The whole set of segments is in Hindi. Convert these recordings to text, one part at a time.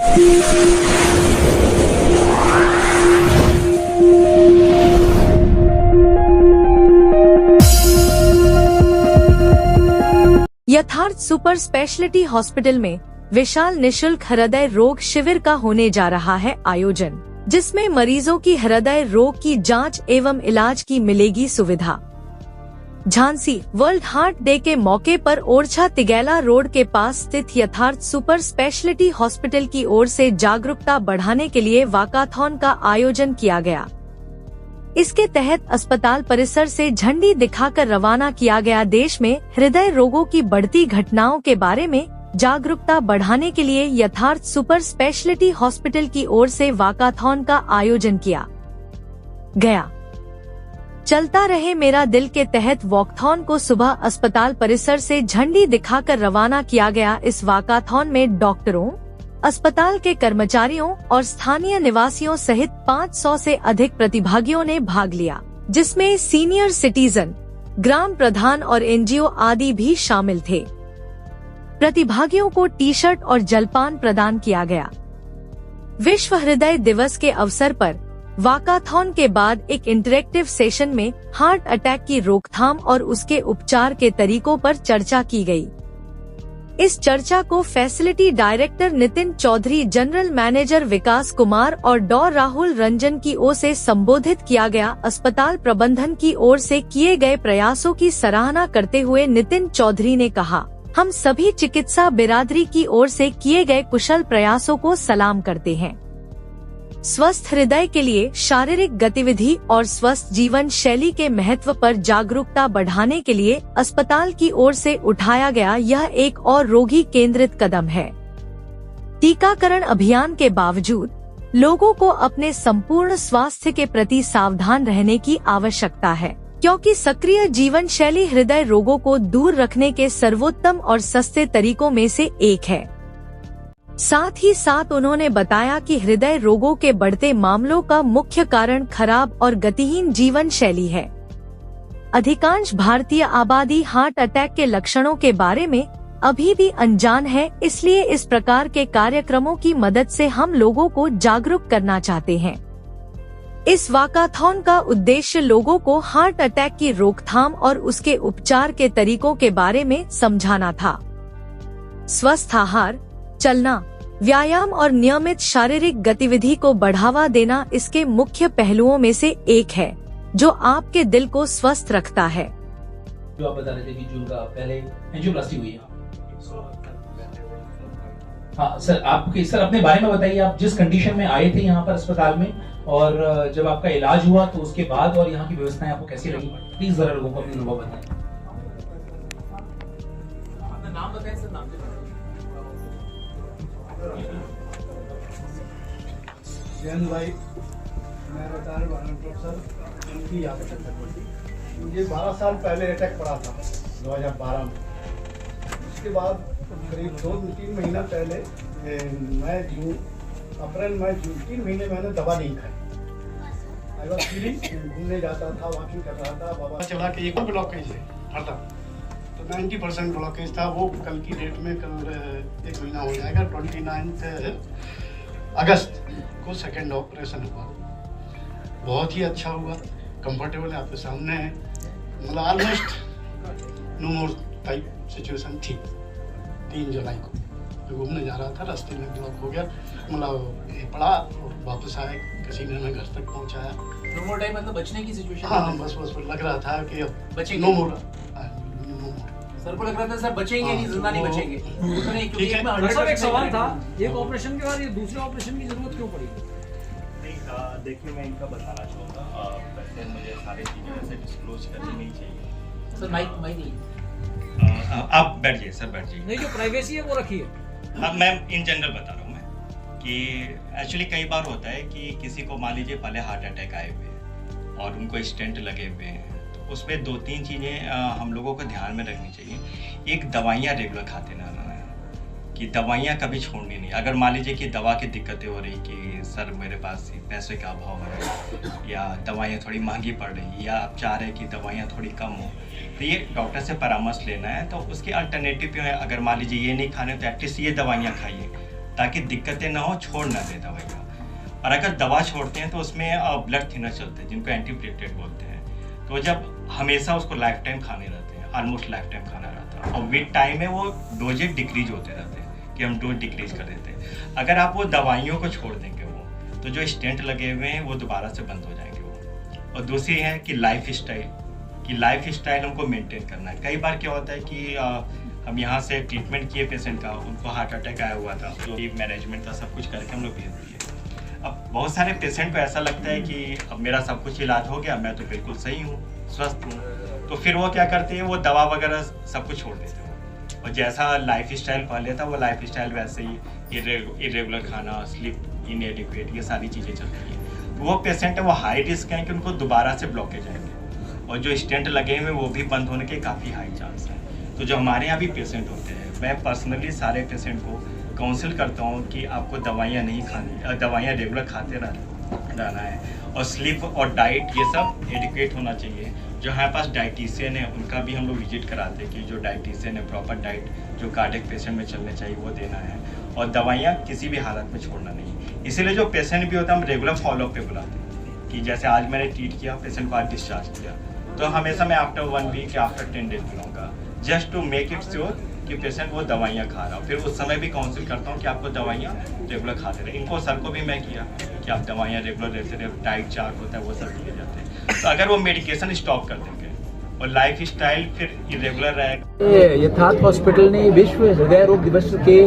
यथार्थ सुपर स्पेशलिटी हॉस्पिटल में विशाल निशुल्क हृदय रोग शिविर का होने जा रहा है आयोजन, जिसमें मरीजों की हृदय रोग की जांच एवं इलाज की मिलेगी सुविधा। झांसी वर्ल्ड हार्ट डे के मौके पर ओरछा तिगैला रोड के पास स्थित यथार्थ सुपर स्पेशलिटी हॉस्पिटल की ओर से जागरूकता बढ़ाने के लिए वाकाथॉन का आयोजन किया गया। इसके तहत अस्पताल परिसर से झंडी दिखाकर रवाना किया गया। देश में हृदय रोगों की बढ़ती घटनाओं के बारे में जागरूकता बढ़ाने के लिए यथार्थ सुपर स्पेशलिटी हॉस्पिटल की ओर से वाकाथॉन का आयोजन किया गया। चलता रहे मेरा दिल के तहत वॉकथॉन को सुबह अस्पताल परिसर से झंडी दिखाकर रवाना किया गया। इस वाकाथॉन में डॉक्टरों, अस्पताल के कर्मचारियों और स्थानीय निवासियों सहित 500 से अधिक प्रतिभागियों ने भाग लिया, जिसमें सीनियर सिटीजन, ग्राम प्रधान और एनजीओ आदि भी शामिल थे। प्रतिभागियों को टी शर्ट और जलपान प्रदान किया गया। विश्व हृदय दिवस के अवसर पर वाकाथॉन के बाद एक इंटरेक्टिव सेशन में हार्ट अटैक की रोकथाम और उसके उपचार के तरीकों पर चर्चा की गई। इस चर्चा को facility director Nitin Chaudhary, general manager Vikas Kumar और डॉ राहुल रंजन की ओर से संबोधित किया गया। अस्पताल प्रबंधन की ओर से किए गए प्रयासों की सराहना करते हुए नितिन चौधरी ने कहा, हम सभी चिकित्सा बिरादरी की ओर से किए गए कुशल प्रयासों को सलाम करते हैं। स्वस्थ हृदय के लिए शारीरिक गतिविधि और स्वस्थ जीवन शैली के महत्व पर जागरूकता बढ़ाने के लिए अस्पताल की ओर से उठाया गया यह एक और रोगी केंद्रित कदम है। टीकाकरण अभियान के बावजूद लोगों को अपने संपूर्ण स्वास्थ्य के प्रति सावधान रहने की आवश्यकता है, क्योंकि सक्रिय जीवन शैली हृदय रोगों को दूर रखने के सर्वोत्तम और सस्ते तरीकों में से एक है। साथ ही साथ उन्होंने बताया कि हृदय रोगों के बढ़ते मामलों का मुख्य कारण खराब और गतिहीन जीवन शैली है। अधिकांश भारतीय आबादी हार्ट अटैक के लक्षणों के बारे में अभी भी अनजान है, इसलिए इस प्रकार के कार्यक्रमों की मदद से हम लोगों को जागरूक करना चाहते हैं। इस वाकाथॉन का उद्देश्य लोगों को हार्ट अटैक की रोकथाम और उसके उपचार के तरीकों के बारे में समझाना था। स्वस्थ आहार, चलना, व्यायाम और नियमित शारीरिक गतिविधि को बढ़ावा देना इसके मुख्य पहलुओं में से एक है, जो आपके दिल को स्वस्थ रखता है। जो आप बता रहे थे कि जून का पहले एंजियोप्लास्टी हुई है। हाँ सर, अपने बारे में बताइए। आप जिस कंडीशन में आए थे यहाँ पर अस्पताल में, और जब आपका इलाज हुआ तो उसके बाद और यहाँ की व्यवस्थाएं आपको कैसी लगी, प्लीज जरा लोगों को अपने अनुभव बताएं। अपना नाम बताएं सर। नाम जैन भाई, मैं बता रहा हूँ सर, उनकी आवश्यकता पड़ी। मुझे 12 साल पहले अटैक पड़ा था 2012 में। उसके बाद करीब 2-3 महीना पहले अप्रैल मई जून 3 महीने मैंने दवा नहीं खाई। आई फीलिंग, घूमने जाता था, वॉकिंग कर रहा था, बाबा चला के एक ब्लॉकेज है हरदम, तो 90% ब्लॉकेज था। वो कल की डेट में, कल 1 महीना हो जाएगा, 29 अगस्त को सेकेंड ऑपरेशन हुआ। बहुत ही अच्छा हुआ, कंफर्टेबल है, आपके सामने है। मतलब almost no more type situation थी। 3 जुलाई को मैं घूमने जा रहा था, रास्ते में ब्लॉक हो गया, मतलब ये पड़ा और वापस आए, किसी ने हमें घर तक पहुंचाया। नो मोर टाइम मतलब बचने की सिचुएशन? हाँ, बस लग रहा था कि बचेंगे। नो मोर। सर को लग रहा था सर बचेंगे नहीं, जिंदा नहीं बचेंगे। ठीक है। सर एक सवाल था, एक ऑपरेशन के बाद ये दूसरे ऑपरेशन की जरूरत क्यों पड़ी? नहीं, देखिए मैं इनका बताना चाहूँगा, वैसे मुझे सारी चीज़ें वैसे डिस्क्लोज करनी नहीं चाहिए। सर माइक नहीं। आप बैठ जाइए सर, बैठ जाइए। नहीं, जो प्राइवेसी है वो रखिए। अब मैं इन जनरल बता रहा हूँ मैं कि एक्चुअली कई बार होता है कि किसी को मान लीजिए पहले हार्ट अटैक आए हुए हैं और उनको स्टेंट लगे हुए हैं, तो उसमें 2-3 चीज़ें हम लोगों को ध्यान में रखनी चाहिए। एक, दवाइयाँ रेगुलर खाते रहना है, कि दवाइयाँ कभी छोड़नी नहीं। अगर मान लीजिए कि दवा की दिक्कतें हो रही कि सर मेरे पास पैसे का अभाव है, या दवाइयाँ थोड़ी महंगी पड़ रही, या आप चाह रहे हैं कि दवाइयाँ थोड़ी कम हो, तो ये डॉक्टर से परामर्श लेना है। तो उसके अल्टरनेटिव है, अगर मान लीजिए ये नहीं खाने तो एटलीस्ट ये दवाइयाँ खाइए। ताकि दिक्कतें ना हो, छोड़ ना दे दवाइयाँ। और अगर दवा छोड़ते हैं तो उसमें ब्लड थिनर चलते हैं जिनको एंटीप्लेटलेट बोलते हैं। तो जब हमेशा उसको लाइफ टाइम खाने रहते हैं, ऑलमोस्ट लाइफ टाइम खाना रहता है, और विद टाइम में वो डोजेज डिक्रीज होते रहते हैं कि हम डोज डिक्रीज कर देते हैं। अगर आप वो दवाइयों को छोड़ देंगे तो जो स्टेंट लगे हुए हैं वो दोबारा से बंद हो जाएंगे वो। और दूसरी है कि लाइफ स्टाइल हमको मेंटेन करना है। कई बार क्या होता है कि हम यहाँ से ट्रीटमेंट किए पेशेंट का, उनको हार्ट अटैक आया हुआ था, तो मैनेजमेंट का सब कुछ करके हम लोग भेज दिए। अब बहुत सारे पेशेंट को ऐसा लगता है कि अब मेरा सब कुछ इलाज हो गया, मैं तो बिल्कुल सही हूँ, स्वस्थ हूँ, तो फिर वो क्या करते हैं, वो दवा वगैरह सब कुछ छोड़ देते हैं। और जैसा लाइफ स्टाइल पहले था वो लाइफ स्टाइल वैसे ही इरेगुलर खाना, स्लीप इनएडिक्वेट, ये सारी चीज़ें चलती हैं। तो वो पेशेंट है वो हाई रिस्क हैं कि उनको दोबारा से ब्लॉकेज आएंगे, और जो स्टेंट लगे हुए वो भी बंद होने के काफ़ी हाई चांस हैं। तो जो हमारे यहाँ भी पेशेंट होते हैं, मैं पर्सनली सारे पेशेंट को काउंसिल करता हूँ कि आपको दवाइयाँ नहीं खानी, दवाइयाँ रेगुलर खाते रहना है, और स्लीप और डाइट ये सब एडिक्वेट होना चाहिए। जो हमारे पास डाइटिशियन है उनका भी हम लोग विजिट कराते हैं कि जो डाइटिशियन है प्रॉपर डाइट जो कार्डियक पेशेंट में चलने चाहिए वो देना है, और दवाइयाँ किसी भी हालत में छोड़ना नहीं। इसीलिए जो पेशेंट भी होता है हम रेगुलर फॉलोअप पे बुलाते हैं कि जैसे आज मैंने ट्रीट किया, पेशेंट को आज डिस्चार्ज किया, तो हमेशा मैं आफ्टर 1 वीक या आफ्टर 10 डेज बुलाऊंगा, just to make it sure कि पेशेंट वो दवाइयाँ खा रहा हो। फिर उस समय भी काउंसिल करता हूँ कि आपको दवाइयाँ रेगुलर खाते रहे। इनको सर को भी मैं किया कि आप दवाइयाँ रेगुलर लेते रहे, डाइट चार्ट होता है वो सब दिए जाते हैं। तो अगर वो मेडिकेशन स्टॉप कर देंगे और लाइफ स्टाइल फिर इरेगुलर रहेगा। यथार्थ हॉस्पिटल ने विश्व हृदय रोग दिवस के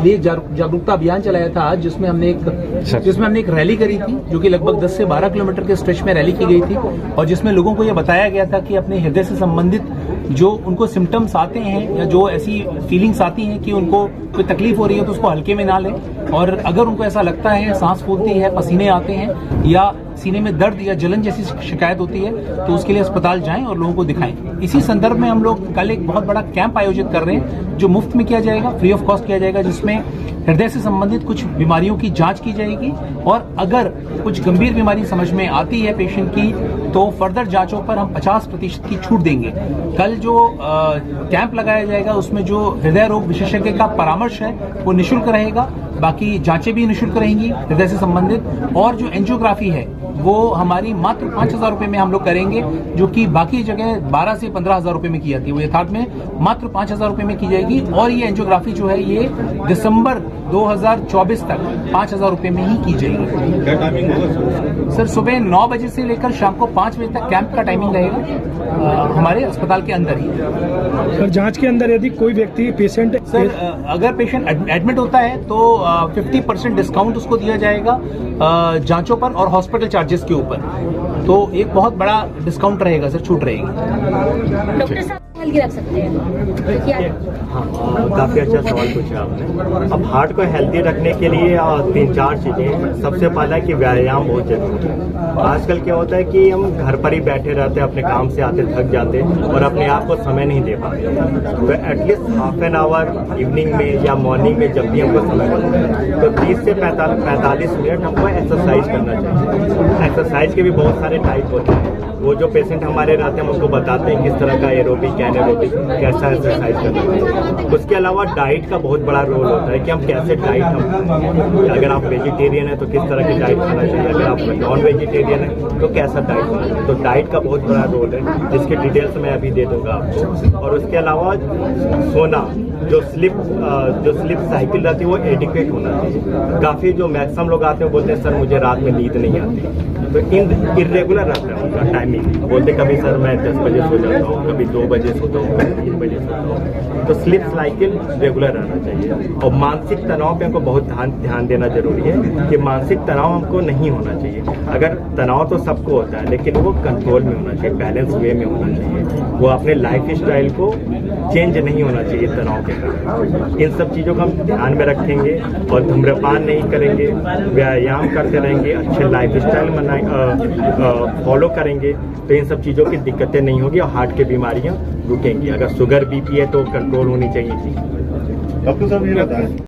लिए जागरूकता अभियान चलाया था आज, जिसमें हमने एक रैली करी थी, जो कि लगभग 10 से 12 किलोमीटर के स्ट्रेच में रैली की गई थी, और जिसमें लोगों को यह बताया गया था कि अपने हृदय से संबंधित जो उनको सिम्टम्स आते हैं या जो ऐसी फीलिंग्स आती हैं कि उनको कोई तकलीफ हो रही है तो उसको हल्के में ना लें, और अगर उनको ऐसा लगता है, सांस फूलती है, पसीने आते हैं या सीने में दर्द या जलन जैसी शिकायत होती है, तो उसके लिए अस्पताल जाएं और लोगों को दिखाएं। इसी संदर्भ में हम लोग कल एक बहुत बड़ा कैंप आयोजित कर रहे हैं जो मुफ्त में किया जाएगा, फ्री ऑफ कॉस्ट किया जाएगा, जिसमें हृदय से संबंधित कुछ बीमारियों की जांच की जाएगी, और अगर कुछ गंभीर बीमारी समझ में आती है पेशेंट की तो फर्दर जांचों पर हम 50% की छूट देंगे। कल जो कैंप लगाया जाएगा उसमें जो हृदय रोग विशेषज्ञ का परामर्श है वो निःशुल्क रहेगा, बाकी जांचें भी निःशुल्क रहेंगी हृदय से संबंधित, और जो एंजियोग्राफी है वो हमारी मात्र 5,000 रुपए में हम लोग करेंगे, जो कि बाकी जगह 12 से 15,000 रुपए में की जाती है, वो यथार्थ में मात्र 5,000 रुपए में की जाएगी। और ये एंजियोग्राफी जो है ये दिसंबर 2024 तक 5,000 रुपए में ही की जाएगी। क्या टाइमिंग होगा सर? सुबह 9 बजे से लेकर शाम को 5 बजे तक कैंप का टाइमिंग रहेगा हमारे अस्पताल के अंदर ही। सर जांच के अंदर यदि कोई व्यक्ति पेशेंट सर अगर पेशेंट एडमिट होता है तो 50% डिस्काउंट उसको दिया जाएगा जांचों पर और हॉस्पिटल चार्जेस के ऊपर, तो एक बहुत बड़ा डिस्काउंट रहेगा सर, छूट रहेगी। डॉक्टर साहब हल्की रख सकते हैं? हाँ, काफ़ी अच्छा सवाल पूछा आपने। अब हार्ट को हेल्दी रखने के लिए 3-4 चीज़ें हैं। सबसे पहला है कि व्यायाम बहुत जरूरी है। आजकल क्या होता है कि हम घर पर ही बैठे रहते हैं, अपने काम से आते थक जाते हैं और अपने आप को समय नहीं दे पाते, तो at least half an hour evening में या मॉर्निंग में जब भी हमको समय मिलता है तो 30 से 45 मिनट हमको एक्सरसाइज करना चाहिए। एक्सरसाइज के भी बहुत सारे टाइप होते हैं, वो जो पेशेंट हमारे रहते हैं हम उसको बताते हैं किस तरह का एरोबिक एनारोबिक कैसा एक्सरसाइज करना चाहिए। उसके अलावा डाइट का बहुत बड़ा रोल होता है कि हम कैसे डाइट हम, अगर आप वेजिटेरियन है तो किस तरह की डाइट खाना चाहिए, अगर आप नॉन वेजिटेरियन है तो कैसा डाइट खाना चाहिए। तो डाइट का बहुत बड़ा रोल है, जिसके डिटेल्स मैं अभी दे दूंगा आपको। और उसके अलावा सोना, जो स्लिप साइकिल रहती है वो एडिक्वेट होना चाहिए। काफ़ी जो मैक्सिमम लोग आते हैं बोलते हैं सर मुझे रात में नींद नहीं आती, तो इरेगुलर रहता है उनका टाइमिंग। बोलते कभी सर मैं 10 बजे सो जाता हूँ, कभी 2 बजे सोता हूँ, कभी 3 बजे सोता हूँ। तो स्लिप साइकिल रेगुलर रहना चाहिए। और मानसिक तनाव पे हमको बहुत ध्यान देना जरूरी है कि मानसिक तनाव हमको नहीं होना चाहिए। अगर तनाव तो सबको होता है लेकिन वो कंट्रोल में होना चाहिए, बैलेंस वे में होना चाहिए। वो अपने लाइफ स्टाइल को चेंज नहीं होना चाहिए तनाव के कारण। इन सब चीज़ों को हम ध्यान में रखेंगे और धूम्रपान नहीं करेंगे, व्यायाम करते रहेंगे, अच्छे लाइफ स्टाइल फॉलो करेंगे तो इन सब चीज़ों की दिक्कतें नहीं होगी और हार्ट की बीमारियां रुकेंगी। अगर शुगर बीपी है तो कंट्रोल होनी चाहिए। डॉक्टर साहब ये बताएं